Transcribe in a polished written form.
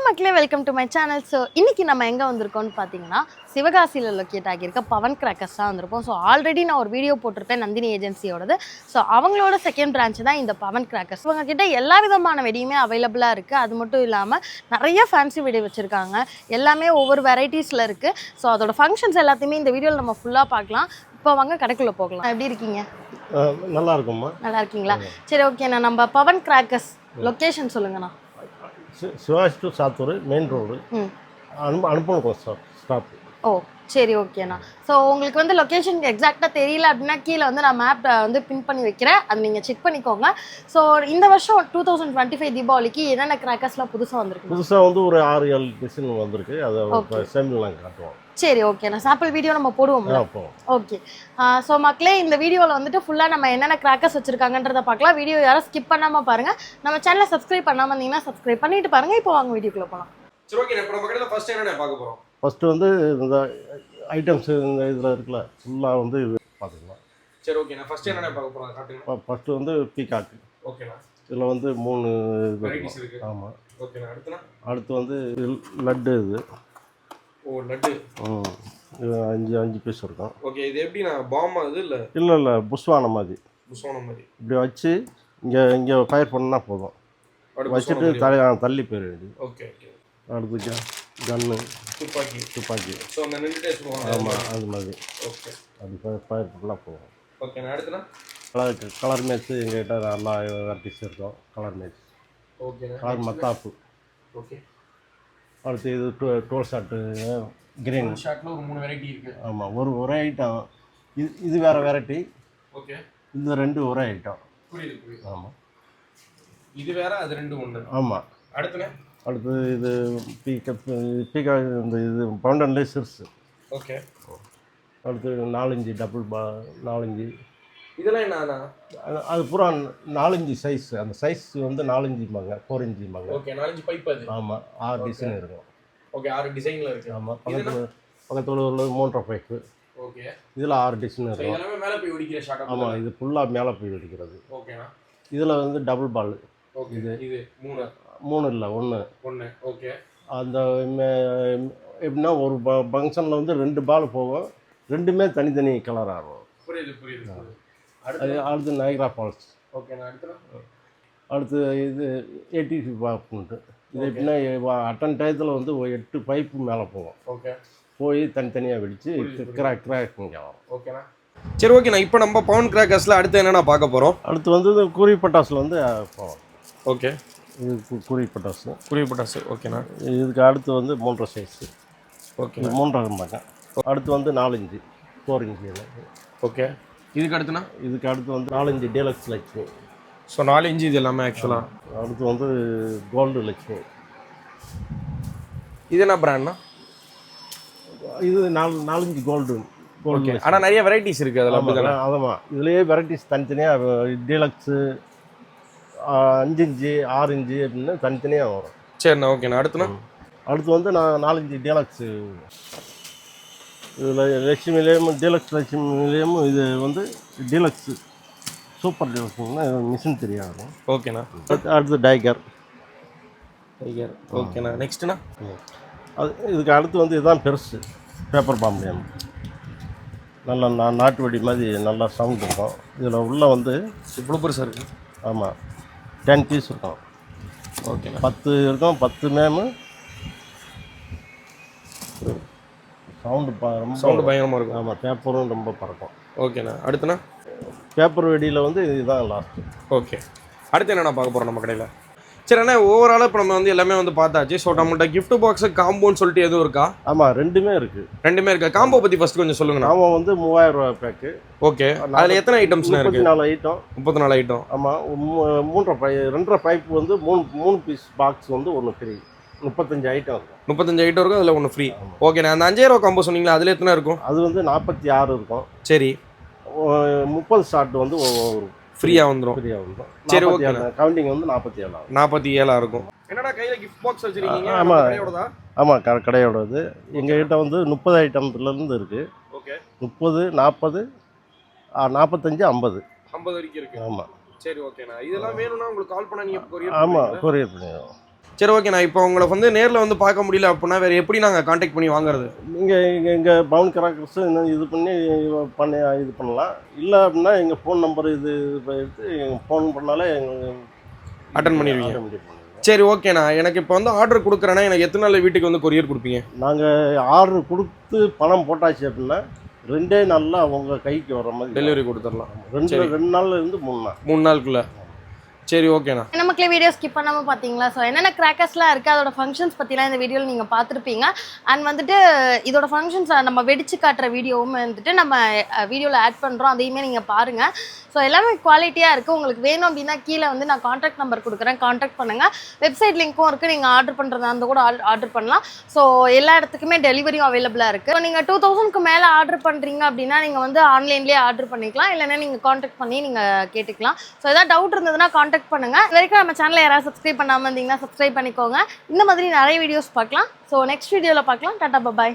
மக்களே welcome to my channel. So இன்றைக்கி நம்ம எங்கே வந்திருக்கோம்னு பார்த்தீங்கன்னா சிவகாசியில் லொக்கேட் ஆகியிருக்க பவன் கிராக்கர்ஸ் தான் வந்திருக்கோம். ஸோ ஆல்ரெடி நான் ஒரு வீடியோ போட்டிருப்பேன் நந்தினி ஏஜென்சியோடது. ஸோ அவங்களோட செகண்ட் பிரான்ச் தான் இந்த பவன் கிராக்கர்ஸ். இவங்ககிட்ட எல்லா விதமான வெடியுமே அவைலபிளாக இருக்குது. அது மட்டும் இல்லாமல் நிறைய ஃபேன்சி வெடி வச்சுருக்காங்க. எல்லாமே ஒவ்வொரு வெரைட்டிஸில் இருக்குது. ஸோ அதோட ஃபங்க்ஷன்ஸ் எல்லாத்தையுமே இந்த வீடியோவில் நம்ம ஃபுல்லாக பார்க்கலாம். இப்போ வாங்க கடைக்குள்ளே போகலாம். எப்படி இருக்கீங்க? நல்லா இருக்கும்மா. நல்லா இருக்கீங்களா? சரி, ஓகேண்ணா. நம்ம பவன் கிராக்கர்ஸ் லொக்கேஷன் சொல்லுங்கண்ணா. Sivaji to Sattur main road அனுப்பணும் ஸ்டாப். ஓ சரி, ஓகேண்ணா. ஸோ உங்களுக்கு வந்து லொக்கேஷன் எக்ஸாக்டாக தெரியல அப்படின்னா கீழே வந்து நான் மேப் வந்து பின் பண்ணி வைக்கிறேன், அது நீங்கள் செக் பண்ணிக்கோங்க. ஸோ இந்த வருஷம் 2025 தீபாவளிக்கு என்னென்ன கிராக்கர்ஸ்லாம் புதுசாக வந்திருக்கு? புதுசாக வந்து ஒரு 6-7 டிசைன் வந்திருக்கு. அதை சேம்பிள்லாம் காட்டுவோம். சரி, ஓகேண்ணா. சாம்பிள் வீடியோ நம்ம போடுவோம்ல? ஓகே. ஸோ மக்களே, இந்த வீடியோவில் வந்துட்டு ஃபுல்லாக நம்ம என்னென்ன கிராக்கர்ஸ் வச்சுருக்காங்கன்றதை பார்க்கலாம். வீடியோ யாரும் ஸ்கிப் பண்ணாமல் பாருங்கள். நம்ம சேனலை சப்ஸ்கிரைப் பண்ணாமல் இருந்தீங்கன்னா சப்ஸ்கிரைப் பண்ணிட்டு பாருங்கள். இப்போ வாங்க வீடியோக்குள்ளே போகலாம். சரி, ஓகே. இப்போ நம்ம கடையில் ஃபர்ஸ்ட் என்னென்ன பார்க்க போகிறோம்? ஃபஸ்ட்டு வந்து இந்த ஐட்டம்ஸ் இந்த இதில் இருக்குல்ல ஃபுல்லாக வந்து இது பார்த்துக்கலாம். சரி, ஓகேண்ணா. ஃபர்ஸ்ட் என்னென்ன பார்க்க போகிறோம் காட்டுங்க. ஃபஸ்ட்டு வந்து பீகாக்கு. ஓகேண்ணா. இதில் வந்து 3 வெரைட்டிஸ் இருக்குது. ஆமாம். ஓகேண்ணா. அடுத்து வந்து லட்டு. இது லட்டு. இது 5 பீஸ் இருக்கும். ஓகே. இது எப்படிண்ணா பாம் அது இல்லை? இல்லை புஷ்வான மாதிரி. புஷ்வான மாதிரி இப்படி வச்சு இங்கே ஃபயர் பண்ணால் போதும். வச்சுட்டு தள்ளி போயிடுது. Okay okay. அடுத்து கன்னு துப்பாக்கி. ஸோ அந்த நின்றுட்டே சொல்லுவாங்க. ஆமாம், அது மாதிரி. ஓகே. அது ஃபயர் பண்ணால் போதும். ஓகேண்ணா. அடுத்துண்ணா கலர் மேட்ச்சு எங்கள்கிட்ட நல்லா வெரைட்டிஸ் இருக்கும். Colour match. ஓகேண்ணா. கலர் மத்தாப்பு. ஓகே. அடுத்து இது டோல் ஷாட்டு கிரீன் ஷாட்டில் ஒரு 3 வெரைட்டி இருக்குது. ஆமாம், ஒரு ஐட்டம். இது வேறு வெரைட்டி. ஓகே. இந்த 2 ஒரே ஐட்டம். புரியுது. ஆமாம், இது வேற, அது 2 ஒன்று. ஆமாம். அடுத்து இது பீக்கா இந்த இது பவுண்டன்லேயே சிறுசு. ஓகே. அடுத்து 4 டபுள் 4. இதெல்லாம் என்னண்ணா? அது பூரா 4 சைஸ். அந்த சைஸ் வந்து 4 4 ஓகே. 4 பைப் அது. ஆமாம், 6 டிசைன் இருக்கும். ஓகே. 6 டிசைனில் இருக்குது. ஆமாம். பக்கத்தில் உள்ளது 3 பைப்பு. ஓகே. இதில் 6 டிசைன் இருக்கும். எல்லாமே மேலே போய் வெடிக்கிற ஷாட். ஆமாம், இது ஃபுல்லாக மேலே போய் வெடிக்கிறது. ஓகேண்ணா. இதில் வந்து டபுள் பால். ஓகே. இது 3 இல்லை 1. ஓகே. அந்த எப்படின்னா ஒரு ஃபங்க்ஷனில் வந்து 2 பால் போகும். 2மே தனித்தனி கலர் ஆகும். புரியுது. அடுத்து நைக்ரா ஃபால்ஸ். ஓகேண்ணா. அடுத்து இது ஏடிசி பாப்புன்ட்டு. இது எப்படின்னா அட்டன் டயத்தில் வந்து 8 பைப்பு மேலே போகும். ஓகே. போய் தனித்தனியாக வெடித்து கிராக் இங்கே வரும். ஓகேண்ணா. சரி, ஓகேண்ணா. இப்போ நம்ம பவன் கிராக்கர்ஸில் அடுத்து என்னென்ன பார்க்க போகிறோம்? அடுத்து வந்து இந்த குருவி பட்டாசில் வந்து போவோம். ஓகே. இது குருவி பட்டாசு. ஓகேண்ணா. இதுக்கு அடுத்து வந்து 3 சைஸு. ஓகே. 3 ரகம்பாங்க. அடுத்து வந்து 4 4 ஓகே. இதுக்கு அடுத்துண்ணா? இதுக்கு அடுத்து வந்து 4 டீலக்ஸ் லட்சுமி. ஸோ 4 இது எல்லாமே ஆக்சுவலாக. அடுத்து வந்து கோல்டு லட்சுமி. இது என்ன பிராண்ட்னா? இது 4 கோல்டு. ஓகே. ஆனால் நிறைய வெரைட்டிஸ் இருக்குது அதில். ஆமாம், இதுலேயே வெரைட்டிஸ் தனித்தனியாக டீலக்ஸு 5 6 அப்படின்னு தனித்தனியாக வரும். சரிண்ணா. ஓகேண்ணா. அடுத்து வந்து நான் 4 டீலக்ஸு. இதில் லட்சுமிலேயும் டீலக்ஸ் லட்சுமிலேயும் இது வந்து டீலக்ஸு சூப்பர் டீலக்ஸுங்கன்னா மிஷின் தெரியாது. ஓகேண்ணா. அடுத்து டைகர். ஓகேண்ணா. நெக்ஸ்ட்டுண்ணா? இதுக்கு அடுத்து வந்து இதுதான் பெருசு. பேப்பர் பாம்பியம். நல்லா நாட்டு வெடி மாதிரி நல்லா சவுண்ட் இருக்கும். இதில் உள்ளே வந்து இவ்வளோ பெருசாக இருக்குது. ஆமாம், 10 பீஸ் இருக்கும். ஓகேண்ணா. 10 இருக்கும். 10 மேமு சவுண்டு பயங்கரமாக இருக்கும். ஆமாம், பேப்பரும் ரொம்ப பறக்கும். ஓகேண்ணா. அடுத்துண்ணா? பேப்பர் வெடியில் வந்து இதுதான் லாஸ்ட்டு. ஓகே. அடுத்து என்னென்ன பார்க்க போகிறோம் நம்ம கடையில்? சரி அண்ணா, ஓவராலாக இப்போ நம்ம வந்து எல்லாமே வந்து பார்த்தாச்சு. ஸோ நம்மள்ட்ட கிஃப்ட் பாக்ஸு காம்போன்னு சொல்லிட்டு எதுவும் இருக்கா? ஆமாம், 2மே இருக்குது. காம்போ பற்றி ஃபஸ்ட்டு கொஞ்சம் சொல்லுங்கண்ணா. காம்போ வந்து 3000 ரூபா பேக்கு. ஓகே. அதில் எத்தனை ஐட்டம்ஸ்லாம் இருக்குது? 34 ஐட்டம். 34 ஐட்டம். ஆமாம். 2.5 பைப்பு வந்து 3 பீஸ் பாக்ஸ் வந்து 1 ஃப்ரீ. 35 ஐட்டம் இருக்கும். 35 ஐட்டம் இருக்கும். அதில் 1 ஃப்ரீ. ஓகேண்ணா. அந்த 5000 ரூபா காம்போ சொன்னீங்களா, அதில் எத்தனை இருக்கும்? அது வந்து 46 இருக்கும். சரி. 30 ஷாட் வந்து ஃப்ரீயாக வந்துடும். சரி, ஓகே. கவுண்டிங் வந்து 47 47 இருக்கும். என்னடா கையில் கிஃப்ட் பாக்ஸ் வச்சுருக்கீங்க? ஆமாம், கடையோடது. எங்ககிட்ட வந்து 30 ஐட்டம்லேருந்து இருக்குது. ஓகே. 30, 40, 45, 50 வரைக்கும் இருக்குது. ஆமாம். சரி, ஓகேண்ணா. இதெல்லாம் வேணும்னா உங்களுக்கு கால் பண்ணால் நீங்கள் கொரியர்? ஆமாம், கொரியர் பண்ணிடுவோம். சரி ஓகே, நான் இப்போ உங்களை வந்து நேரில் வந்து பார்க்க முடியல அப்படின்னா வேறு எப்படி நாங்கள் காண்டாக்ட் பண்ணி வாங்குறது? நீங்கள் எங்கள் பவுன் கிராக்கர்ஸ் இன்னும் இது பண்ணி இது பண்ணலாம். இல்லை அப்படின்னா எங்கள் ஃபோன் நம்பர் இது எடுத்து எங்கள் ஃபோன் பண்ணாலே எங்களுக்கு அட்டன் பண்ணிடுவீங்க. automatic பண்ணிடுவோம். சரி ஓகேண்ணா, எனக்கு இப்போ வந்து ஆர்டர் கொடுக்குறேன்னா எனக்கு எத்தனை நாள் வீட்டுக்கு வந்து கொரியர் கொடுப்பீங்க? நாங்கள் ஆர்டர் கொடுத்து பணம் போட்டாச்சு அப்படின்னா 2 நாளில் அவங்க கைக்கு வர மாதிரி டெலிவரி கொடுத்துடலாம். 2 நாள்ல இருந்து 3 நாள். 3 நாளுக்குள்ள. சரி ஓகேண்ணா. நமக்குள்ளே வீடியோ ஸ்கிப் பண்ணாமல் பார்த்தீங்களா? ஸோ என்னென்ன கிராக்கர்ஸ்லாம் இருக்குது, அதோட ஃபங்க்ஷன்ஸ் பற்றிலாம் இந்த வீடியோவில் நீங்கள் பார்த்துருப்பீங்க. அண்ட் வந்துட்டு இதோட ஃபங்க்ஷன்ஸ் நம்ம வெடிச்சு காட்டுற வீடியோவும் வந்துட்டு நம்ம வீடியோவில் ஆட் பண்ணுறோம், அதையுமே நீங்கள் பாருங்கள். ஸோ எல்லாமே குவாலிட்டியாக இருக்குது. உங்களுக்கு வேணும் அப்படின்னா கீழே வந்து நான் காண்டாக்ட் நம்பர் கொடுக்குறேன், காண்டாக்ட் பண்ணுங்கள். வெப்சைட் லிங்க்கும் இருக்குது, நீங்கள் ஆர்டர் பண்ணுறதா இருந்தால் கூட ஆர்டர் பண்ணலாம். ஸோ எல்லா இடத்துக்குமே டெலிவரியும் அவைலபிளாக இருக்குது. ஸோ நீங்கள் 2000க்கு மேலே ஆர்டர் பண்ணுறீங்க அப்படின்னா நீங்கள் வந்து ஆன்லைன்லேயே ஆர்டர் பண்ணிக்கலாம், இல்லைன்னா நீங்கள் காண்டாக்ட் பண்ணி நீங்கள் கேட்டுக்கலாம். ஸோ எதாவது டவுட் இருந்ததுன்னா காண்டாக்ட் பண்ணுங்க. இது வரைக்கும் நம்ம சேனலை யாராவது சப்ஸ்கிரைப் பண்ணாமல் இருந்தீங்கன்னா சப்ஸ்கிரைப் பண்ணிக்கோங்க. இந்த மாதிரி நிறைய வீடியோஸ் பார்க்கலாம். ஸோ நெக்ஸ்ட் வீடியோவில் பார்க்கலாம். டாடா பாய்.